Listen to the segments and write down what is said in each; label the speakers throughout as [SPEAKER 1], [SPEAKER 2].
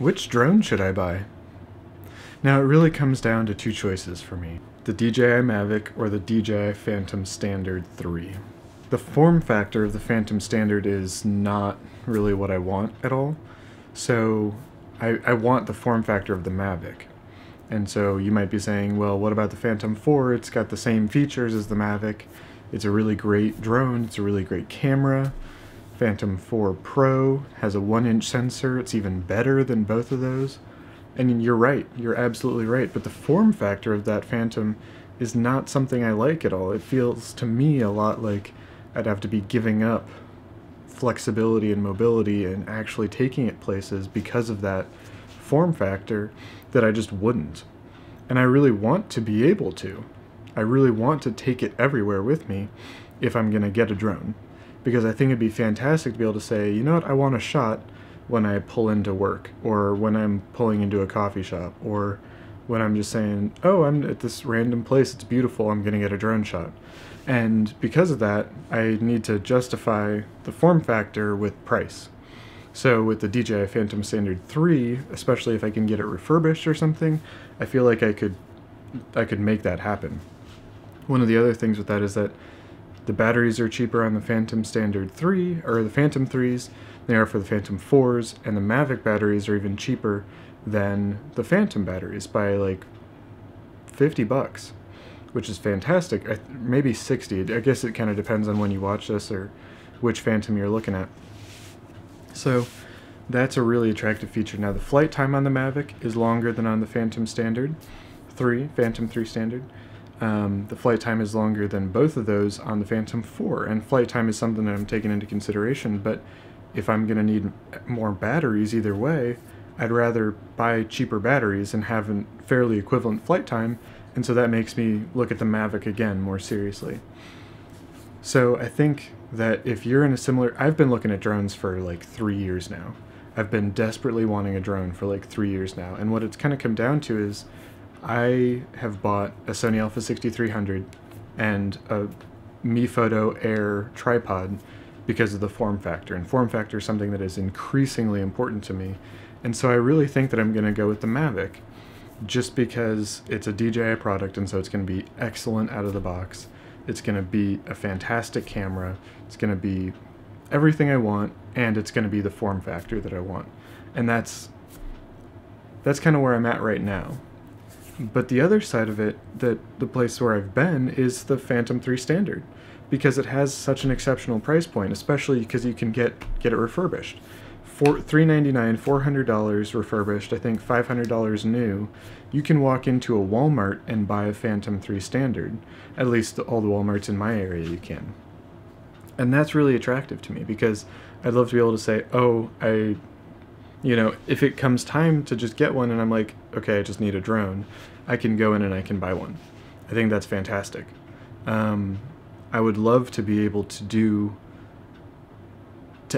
[SPEAKER 1] Which drone should I buy? Now it really comes down to two choices for me. The DJI Mavic or the DJI Phantom Standard 3. The form factor of the Phantom Standard is not really what I want at all. So I want the form factor of the Mavic. And so you might be saying, well, what about the Phantom 4? It's got the same features as the Mavic. It's a really great drone. It's a really great camera. Phantom 4 Pro has a 1-inch sensor. It's even better than both of those. And you're right. You're absolutely right. But the form factor of that Phantom is not something I like at all. It feels to me a lot like I'd have to be giving up flexibility and mobility and actually taking it places because of that form factor that I just wouldn't. And I really want to be able to. I really want to take it everywhere with me if I'm going to get a drone. Because I think it'd be fantastic to be able to say, you know what, I want a shot when I pull into work, or when I'm pulling into a coffee shop, or when I'm just saying, oh, I'm at this random place, it's beautiful, I'm going to get a drone shot. And because of that, I need to justify the form factor with price. So with the DJI Phantom Standard 3, especially if I can get it refurbished or something, I feel like I could make that happen. One of the other things with that is that the batteries are cheaper on the Phantom Standard 3, or the Phantom 3s, than they are for the Phantom 4s, and the Mavic batteries are even cheaper than the Phantom batteries by like $50, which is fantastic. Maybe 60. I guess it kind of depends on when you watch this or which Phantom you're looking at. So that's a really attractive feature. Now the flight time on the Mavic is longer than on the Phantom Standard 3, Phantom 3 Standard. The flight time is longer than both of those on the Phantom 4, and flight time is something that I'm taking into consideration, but if I'm going to need more batteries either way, I'd rather buy cheaper batteries and have a fairly equivalent flight time, and so that makes me look at the Mavic again more seriously. So I think that if you're in a similar... I've been looking at drones for like 3 years now. I've been desperately wanting a drone for like 3 years now, and what it's kind of come down to is I have bought a Sony Alpha 6300 and a Mi Photo Air tripod because of the form factor, and form factor is something that is increasingly important to me, and so I really think that I'm going to go with the Mavic just because it's a DJI product, and so it's going to be excellent out of the box. It's going to be a fantastic camera, it's going to be everything I want, and it's going to be the form factor that I want, and that's kind of where I'm at right now. But the other side of it, that the place where I've been, is the Phantom 3 Standard, because it has such an exceptional price point, especially because you can get it refurbished. $399, $400 refurbished, I think $500 new. You can walk into a Walmart and buy a Phantom 3 Standard. At least all the Walmarts in my area you can. And that's really attractive to me, because I'd love to be able to say, oh, you know, if it comes time to just get one and I'm like, okay, I just need a drone, I can go in and I can buy one. I think that's fantastic. I would love to be able to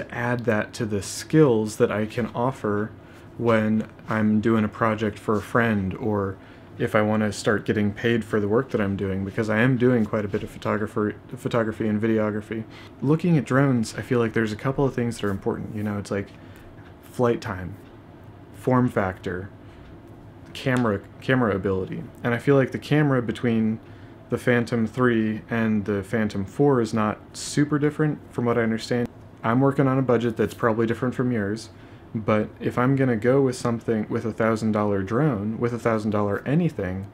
[SPEAKER 1] add that to the skills that I can offer when I'm doing a project for a friend, or if I want to start getting paid for the work that I'm doing, because I am doing quite a bit of photography and videography. Looking at drones, I feel like there's a couple of things that are important. You know, it's like flight time, form factor, camera ability. And I feel like the camera between the Phantom 3 and the Phantom 4 is not super different from what I understand. I'm working on a budget that's probably different from yours, but if I'm gonna go with something with $1,000 drone, with $1,000 anything,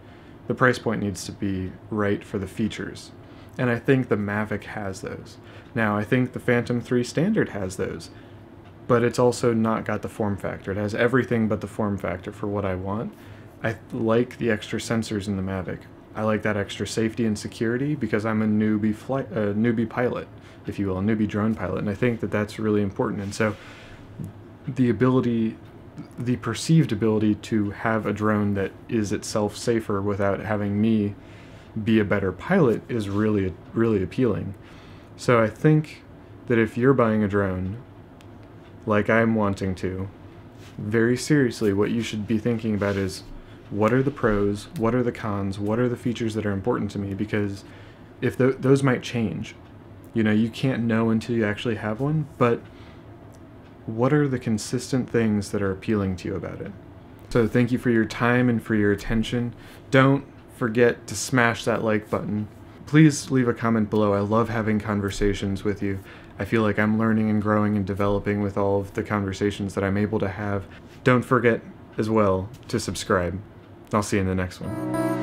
[SPEAKER 1] the price point needs to be right for the features. And I think the Mavic has those. Now, I think the Phantom 3 Standard has those, but it's also not got the form factor. It has everything but the form factor for what I want. I like the extra sensors in the Mavic. I like that extra safety and security because I'm a newbie pilot, if you will, a newbie drone pilot, and I think that that's really important. And so the perceived ability to have a drone that is itself safer without having me be a better pilot is really, really appealing. So I think that if you're buying a drone, like I'm wanting to, very seriously, what you should be thinking about is, what are the pros, what are the cons, what are the features that are important to me, because if those might change. You know, you can't know until you actually have one, but what are the consistent things that are appealing to you about it? So thank you for your time and for your attention. Don't forget to smash that like button. Please leave a comment below. I love having conversations with you. I feel like I'm learning and growing and developing with all of the conversations that I'm able to have. Don't forget as well to subscribe. I'll see you in the next one.